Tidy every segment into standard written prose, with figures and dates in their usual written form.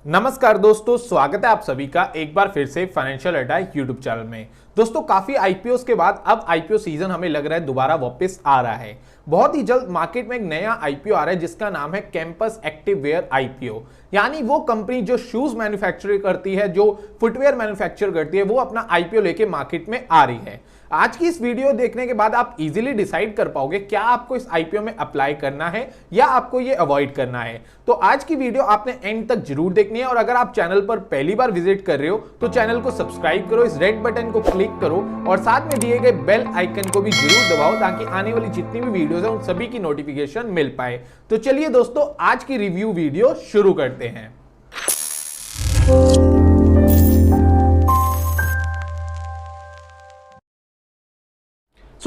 नमस्कार दोस्तों, स्वागत है आप सभी का एक बार फिर से फाइनेंशियल अड्डा यूट्यूब चैनल में। दोस्तों काफी आईपीओस के बाद अब आईपीओ सीजन हमें लग रहा है दोबारा वापस आ रहा है। बहुत ही जल्द मार्केट में एक नया आईपीओ आ रहा है जिसका नाम है कैंपस एक्टिववेयर आईपीओ। यानी वो कंपनी जो शूज मैन्युफैक्चर करती है, जो फुटवेयर मैन्युफैक्चर करती है, वो अपना आईपीओ लेके मार्केट में आ रही है। आज की इस वीडियो देखने के बाद आप इजीली डिसाइड कर पाओगे क्या आपको इस आईपीओ में अप्लाई करना है या आपको ये अवॉइड करना है। तो आज की वीडियो आपने एंड तक जरूर देखनी है और अगर आप चैनल पर पहली बार विजिट कर रहे हो तो चैनल को सब्सक्राइब करो, इस रेड बटन को क्लिक करो और साथ में दिए गए बेल आइकन को भी जरूर दबाओ ताकि आने वाली जितनी भी वीडियोस हैं उन सभी की नोटिफिकेशन मिल पाए। तो चलिए दोस्तों आज की रिव्यू वीडियो शुरू करते हैं।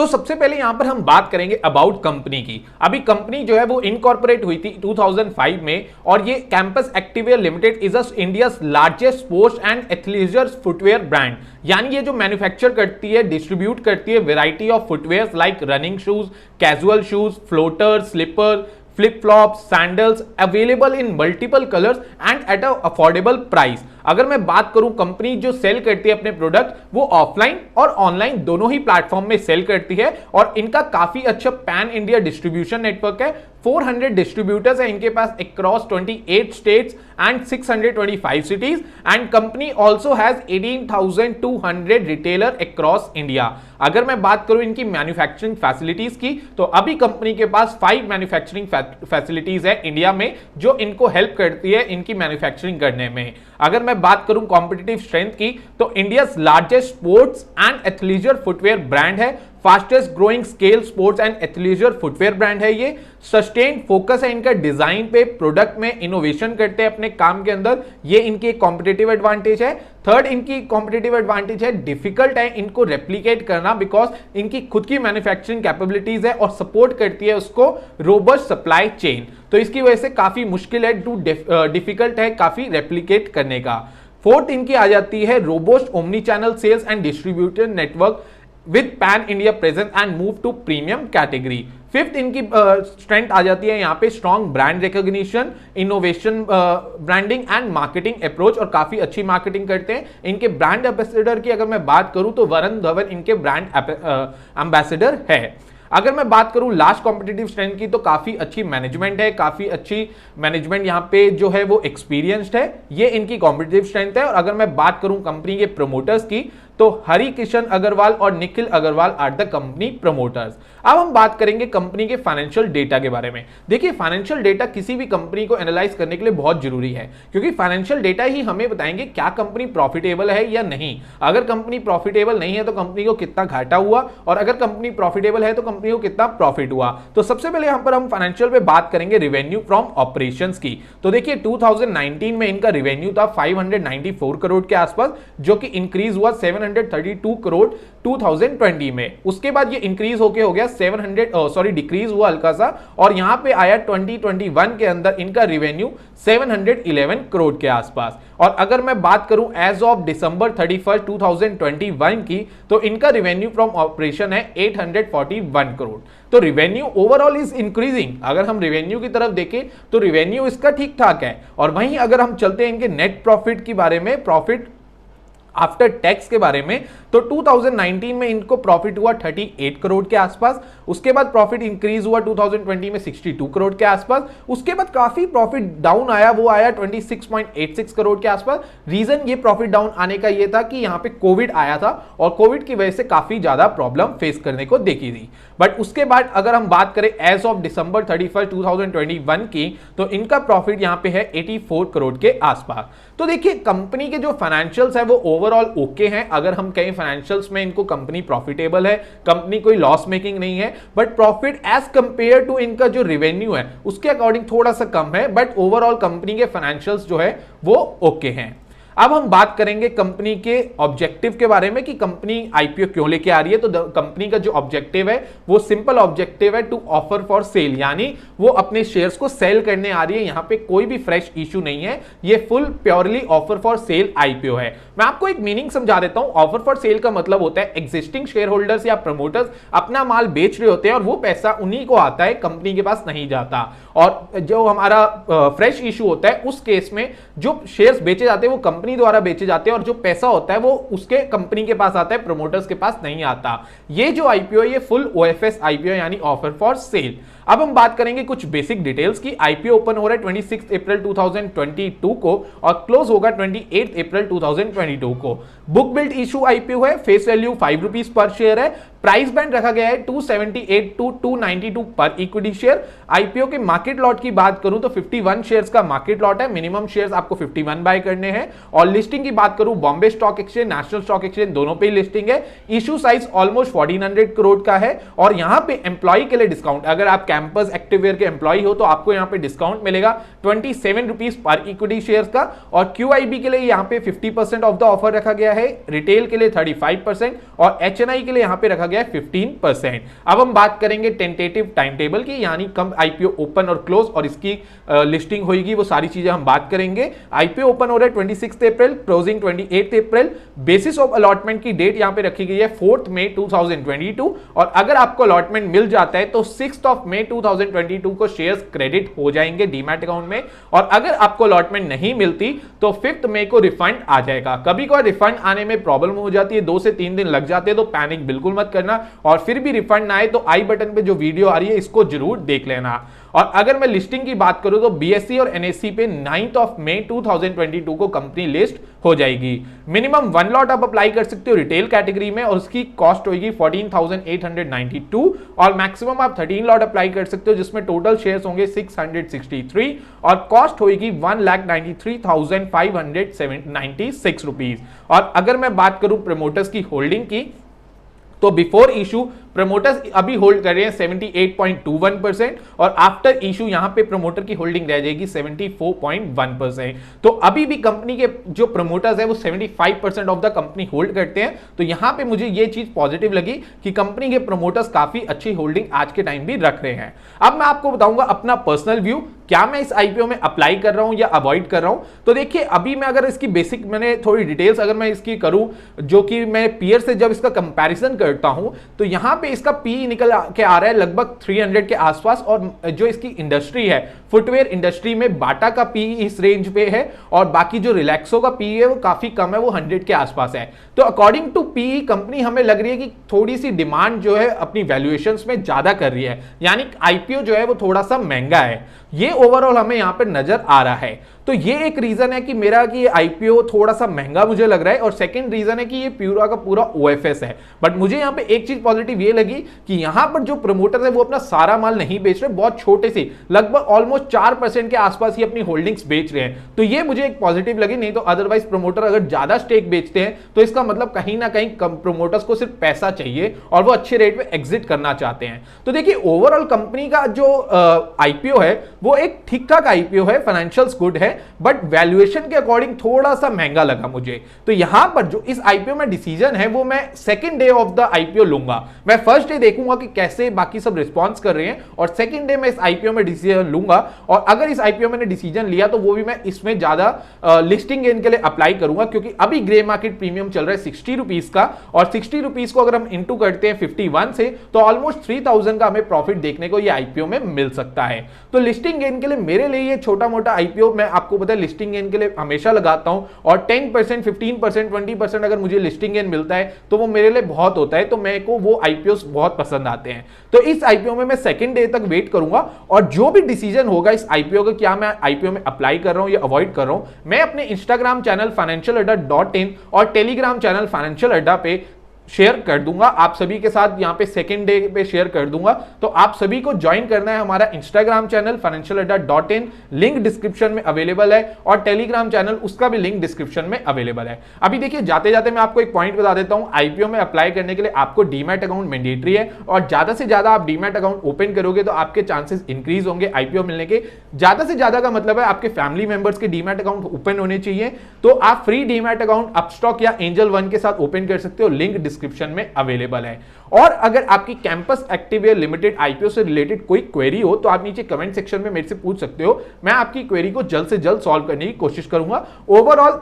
सबसे पहले यहां पर हम बात करेंगे अबाउट कंपनी की। अभी कंपनी जो है वो इनकॉर्पोरेट हुई थी 2005 में और ये Campus Activewear Limited is India's largest sports and athleisure footwear brand. यानी ये जो मैन्युफैक्चर करती है, डिस्ट्रीब्यूट करती है variety of footwear like running shoes, casual shoes, floater, slipper, flip flop, sandals available in multiple colours and at a affordable price. अगर मैं बात करूं कंपनी जो सेल करती है अपने प्रोडक्ट वो ऑफलाइन और ऑनलाइन दोनों ही प्लेटफॉर्म में सेल करती है और इनका काफी अच्छा पैन इंडिया डिस्ट्रीब्यूशन नेटवर्क है। 400 डिस्ट्रीब्यूटर्स है इनके पास across 28 states and 625 cities and company also has 18,200 retailer across India. अगर मैं बात करूं इनकी मैन्युफैक्चरिंग फैसिलिटीज की तो अभी कंपनी के पास 5 मैन्युफैक्चरिंग फैसिलिटीज है इंडिया में जो इनको हेल्प करती है इनकी मैन्युफैक्चरिंग करने में। अगर मैं बात करूं कॉम्पिटिटिव स्ट्रेंथ की तो India's largest sports and athleisure footwear brand है, fastest growing scale sports and athleisure footwear brand है ये। सस्टेन्ड फोकस है इनका डिजाइन पे, प्रोडक्ट में इनोवेशन करते हैं अपने काम के अंदर, ये इनकी कॉम्पिटिटिव एडवांटेज है। थर्ड इनकी कॉम्पिटिटिव एडवांटेज है डिफिकल्ट है इनको रेप्लिकेट करना बिकॉज इनकी खुद की मैन्युफैक्चरिंग कैपेबिलिटीज है और सपोर्ट करती है उसको रोबस्ट सप्लाई चेन। तो इसकी वजह से काफी मुश्किल है डिफिकल्ट है काफी रेप्लिकेट करने का। फोर्थ इनकी आ जाती है robust omni channel sales and distributor network with pan India presence and move to premium category. Fifth इनकी स्ट्रेंथ आ जाती है यहाँ पे strong brand recognition, innovation, branding and marketing approach और काफी अच्छी मार्केटिंग करते हैं। इनके ब्रांड एम्बेसडर की अगर मैं बात करूं तो वरुण धवन इनके ब्रांड एम्बेसडर है। अगर मैं बात करूं लास्ट कॉम्पिटिटिव स्ट्रेंथ की तो काफी अच्छी मैनेजमेंट है, काफी अच्छी मैनेजमेंट यहाँ पे जो है वो एक्सपीरियंस्ड है, ये इनकी कॉम्पिटिटिव स्ट्रेंथ है। और अगर मैं बात करूं कंपनी के प्रमोटर्स की तो हरि किशन अग्रवाल और Nikhil Agarwal are the company promoters. अब हम बात करेंगे कंपनी के फाइनेंशियल डेटा के बारे में। देखिए फाइनेंशियल डेटा किसी भी कंपनी को एनालाइज करने के लिए बहुत जरूरी है क्योंकि फाइनेंशियल डेटा ही हमें बताएंगे क्या कंपनी प्रॉफिटेबल है या नहीं। अगर कंपनी प्रॉफिटेबल नहीं है तो कंपनी को कितना घाटा हुआ और अगर कंपनी प्रॉफिटेबल है तो कंपनी को कितना प्रॉफिट हुआ। तो सबसे पहले यहां पर हम फाइनेंशियल पे बात करेंगे रेवेन्यू फ्रॉम ऑपरेशंस की। तो देखिए 2019 में इनका रेवेन्यू था 594 करोड़ के आसपास जो कि इंक्रीज हुआ 732 करोड़ 2020 में। उसके बाद ये इंक्रीज होके हो गया डिक्रीज हुआ हल्का सा और यहां पे आया 2021 के अंदर इनका रेवेन्यू 711 करोड़ के आसपास। और अगर मैं बात करूं एज ऑफ दिसंबर 31 2021 की तो इनका रेवेन्यू फ्रॉम ऑपरेशन है 841 करोड़। तो रेवेन्यू ओवरऑल इज इंक्रीजिंग। अगर हम रेवेन्यू की तरफ देखें तो रेवेन्यू इसका ठीक ठाक है। और वहीं अगर हम चलते हैं इनके नेट प्रॉफिट के बारे में, प्रॉफिट आफ्टर टैक्स के बारे में, तो 2019 में इनको प्रॉफिट हुआ 38 करोड़ के आसपास। उसके बाद प्रॉफिट इंक्रीज हुआ 2020 में 62 करोड़ के आसपास। उसके बाद काफी प्रॉफिट डाउन आया, वो आया 26.86 करोड़ के आसपास। रीजन ये प्रॉफिट डाउन आने का ये था कि यहाँ पे कोविड आया था और कोविड की वजह से काफी ज्यादा प्रॉब्लम फेस करने को देखी थी। बट उसके बाद अगर हम बात करें एज ऑफ दिसंबर 31 2021 की तो इनका प्रॉफिट यहाँ पे है 84 करोड़ के आसपास। तो देखिए कंपनी के जो फाइनेंशियल्स है वो ओवरऑल ओके हैं। अगर हम कहीं फाइनेंशियल्स में इनको कंपनी प्रॉफिटेबल है, कंपनी कोई लॉस मेकिंग नहीं है, but profit as compare to इनका जो रेवेन्यू है उसके अकॉर्डिंग थोड़ा सा कम है। बट ओवरऑल कंपनी के फाइनेंशियल्स जो है वो ओके हैं। अब हम बात करेंगे कंपनी के ऑब्जेक्टिव के बारे में कि कंपनी आईपीओ क्यों लेके आ रही है। तो कंपनी का जो ऑब्जेक्टिव है वो सिंपल ऑब्जेक्टिव है, टू ऑफर फॉर सेल, यानी वो अपने शेयर्स को सेल करने आ रही है। यहां पे कोई भी फ्रेश इशू नहीं है, ये full purely offer for sale IPO है। मैं आपको एक मीनिंग समझा देता हूं। ऑफर फॉर सेल का मतलब होता है एग्जिस्टिंग शेयर होल्डर्स या प्रमोटर्स अपना माल बेच रहे होते हैं और वो पैसा उन्हीं को आता है, कंपनी के पास नहीं जाता। और जो हमारा फ्रेश इशू होता है उस केस में जो शेयर्स बेचे जाते हैं वो कंपनी द्वारा बेचे जाते हैं और जो पैसा होता है वो उसके कंपनी के पास आता है, प्रमोटर्स के पास नहीं आता। ये जो आईपीओ है ये फुल ओएफएस आईपीओ यानी ऑफर फॉर सेल। अब हम बात करेंगे कुछ बेसिक डिटेल्स की। आईपीओ ओपन हो रहा है 26 अप्रैल 2022 को और क्लोज होगा 28 अप्रैल 2022 को। बुक बिल्ड इशू आईपीओ है, face value 5 rupees per share है, प्राइस बैंड रखा गया है 278 टू 292 पर इक्विटी शेयर। आईपीओ के मार्केट लॉट की बात करूं तो 51 शेयर्स का मार्केट लॉट है, मिनिमम शेयर्स आपको 51 बाय करने हैं। और लिस्टिंग की बात करूं Bombay stock exchange, national stock exchange दोनों पे लिस्टिंग है। इशू साइज ऑलमोस्ट 1400 करोड़ का है और यहां पे एम्प्लॉय के लिए डिस्काउंट, अगर आप कैंपस एक्टिववेयर के एम्प्लॉय हो तो आपको यहां पे डिस्काउंट मिलेगा 27 रुपीज पर इक्विटी शेयर्स का। और क्यूआईबी के लिए यहां पे 50% ऑफ द ऑफर रखा गया है, रिटेल के लिए 35% और एचएनआई के लिए यहां पे रखा गया है 15%। अब हम बात करेंगे टेंटेटिव टाइम टेबल की, यानी कब आईपीओ ओपन और क्लोज और इसकी लिस्टिंग होगी, वो सारी चीजें हम बात करेंगे। आईपीओ ओपन हो रहा है 26 April, closing 28 April. Basis of allotment की डेट यहां पे रखी गई है 4 मई 2022 और अगर आपको अलॉटमेंट मिल जाता है तो 6 मई 2022 को शेयर्स क्रेडिट हो जाएंगे डीमैट अकाउंट में। और अगर आपको अलॉटमेंट नहीं मिलती तो 5 मई को रिफंड आ जाएगा। कभी कोई रिफंड आने में प्रॉब्लम हो जाती है, 2 से 3 दिन लग जाते हैं, तो पैनिक बिल्कुल मत करना। और फिर भी रिफंड ना आए तो आई बटन पे जो वीडियो आ रही है इसको जरूर देख लेना। और अगर मैं लिस्टिंग की बात करूं तो बीएसई और एनएसई पे 9 मई 2022 को कंपनी लिस्ट हो जाएगी। मिनिमम 1 लॉट आप अप्लाई कर सकते हो रिटेल कैटेगरी में और उसकी कॉस्ट होगी 14,892 और मैक्सिमम आप 13 लॉट अप्लाई कर सकते हो जिसमें टोटल शेयर्स होंगे 663 और कॉस्ट होगी 1,93,596 रुपीज। और अगर मैं बात करूं प्रमोटर्स की होल्डिंग की तो बिफोर इशू प्रमोटर्स अभी होल्ड कर रहे हैं 78.21% और आफ्टर इशू यहां पे प्रमोटर की होल्डिंग रह जाएगी 74.1%। तो अभी भी कंपनी के जो प्रमोटर्स है वो 75% ऑफ द कंपनी होल्ड करते हैं। तो यहां पे मुझे ये चीज पॉजिटिव लगी कि कंपनी के प्रमोटर्स काफी अच्छी होल्डिंग आज के टाइम भी रख रहे हैं। अब मैं आपको बताऊंगा अपना पर्सनल व्यू, क्या मैं इस आईपीओ में अप्लाई कर रहा हूं या अवॉइड कर रहा हूं। तो देखिए अभी मैं अगर इसकी बेसिक मैंने थोड़ी डिटेल्स अगर मैं इसकी करूं जो कि मैं पीयर से जब इसका कंपैरिजन करता हूं तो यहां पे इसका पी निकल के आ रहा है लगभग 300 के आसपास। और जो इसकी इंडस्ट्री है फुटवेयर इंडस्ट्री में बाटा का पी इस रेंज पे है और बाकी जो रिलैक्सो का पी है वो काफी कम है, वो 100 के आसपास है। तो अकॉर्डिंग टू पी कंपनी हमें लग रही है कि थोड़ी सी डिमांड जो है अपनी वैल्यूएशंस में ज्यादा कर रही है, यानी आईपीओ जो है वो थोड़ा सा महंगा है, ये ओवरऑल हमें यहां पे नजर आ रहा है। तो ये एक रीजन है कि मेरा कि ये आईपीओ थोड़ा सा महंगा मुझे लग रहा है। और सेकंड रीजन है कि ये पूरा का पूरा ओएफएस है। बट मुझे यहां पे एक चीज पॉजिटिव ये लगी कि यहां पर जो प्रमोटर है वो अपना सारा माल नहीं बेच रहे, बहुत छोटे से लगभग ऑलमोस्ट 4% के आसपास ही अपनी होल्डिंग्स बेच रहे हैं। तो ये मुझे एक पॉजिटिव लगी, नहीं तो अदरवाइज प्रमोटर अगर ज्यादा स्टेक बेचते हैं तो इसका मतलब कहीं ना कहीं प्रमोटर्स को सिर्फ पैसा चाहिए और वो अच्छे रेट पे एग्जिट करना चाहते हैं। तो देखिए ओवरऑल कंपनी का जो आईपीओ है वो एक ठीक ठाक आईपीओ है, फाइनेंशियल्स गुड है, बट वैल्यूएशन के अकॉर्डिंग थोड़ा सा महंगा लगा मुझे। तो यहां पर जो इस आईपीओ में डिसीजन है वो मैं second day of the IPO लूंगा। मैं फर्स्ट डे देखूंगा कि कैसे बाकी सब रिस्पॉन्स कर रहे हैं और सेकंड डे में इस आईपीओ में डिसीजन लूंगा। और अगर इस आईपीओ में डिसीजन लिया तो वो भी मैं इसमें ज्यादा लिस्टिंग गेन के लिए अप्लाई करूंगा, क्योंकि अभी ग्रे मार्केट प्रीमियम चल रहा है 60 रुपीज का और 60 रुपीज को अगर हम इंटू करते हैं 51 से तो ऑलमोस्ट 3000 का हमें प्रॉफिट देखने को ये आईपीओ में मिल सकता है। तो लिस्टिंग गेन के लिए मेरे लिए ये छोटा मोटा आईपीओ मैं आपको पता है लिस्टिंग गेन के लिए हमेशा लगाता हूं और 10%, 15%, 20% अगर मुझे लिस्टिंग गेन मिलता है तो वो मेरे लिए बहुत होता है। तो मेरे को वो आईपीओ बहुत पसंद आते हैं। तो इस आईपीओ में मैं सेकंड डे तक वेट करूंगा और जो भी डिसीजन होगा इस आईपीओ का, क्या मैं आईपीओ में अप्लाई कर रहा हूं या अवॉइड कर रहा हूं, मैं अपने इंस्टाग्राम चैनल financial adda.in और टेलीग्राम चैनल financial adda पे शेयर कर दूंगा आप सभी के साथ, यहां पे सेकेंड डे पे शेयर कर दूंगा। तो आप सभी को ज्वाइन करना है हमारा Instagram channel financialadda.in, link description में अवेलेबल है, और टेलीग्राम चैनल उसका भी लिंक डिस्क्रिप्शन में अवेलेबल है। अभी देखिए जाते जाते मैं आपको एक पॉइंट बता देता हूं, आईपीओ में अप्लाई करने के लिए आपको डीमैट अकाउंट मैंडेटरी है, और ज्यादा से ज्यादा आप डीमैट अकाउंट ओपन करोगे तो आपके चांसेस इंक्रीज होंगे आईपीओ मिलने के। ज्यादा से ज्यादा का मतलब है आपके फैमिली मेंबर्स के डीमैट अकाउंट ओपन होने चाहिए। तो आप फ्री डीमैट अकाउंट अपस्टॉक या एंजल वन के साथ ओपन कर सकते हो, लिंक डिस्क्रिप्शन में अवेलेबल है। और अगर आपकी कैंपस एक्टिवेयर लिमिटेड आईपीओ से रिलेटेड कोई क्वेरी हो तो आप नीचे कमेंट सेक्शन में मेरे से पूछ सकते हो, मैं आपकी क्वेरी को जल्द से जल्द सॉल्व करने की कोशिश करूंगा। ओवरऑल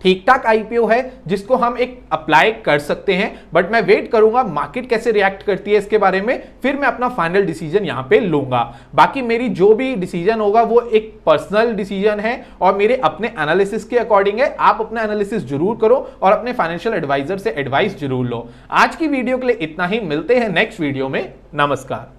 ठीक ठाक आईपीओ है जिसको हम एक अप्लाई कर सकते हैं, बट मैं वेट करूंगा मार्केट कैसे रिएक्ट करती है इसके बारे में, फिर मैं अपना फाइनल डिसीजन यहां पे लूंगा। बाकी मेरी जो भी डिसीजन होगा वो एक पर्सनल डिसीजन है और मेरे अपने एनालिसिस के अकॉर्डिंग है। आप अपना एनालिसिस जरूर करो और अपने फाइनेंशियल एडवाइजर से एडवाइस जरूर लो। आज की वीडियो के लिए इतना ही, मिलते हैं नेक्स्ट वीडियो में। नमस्कार।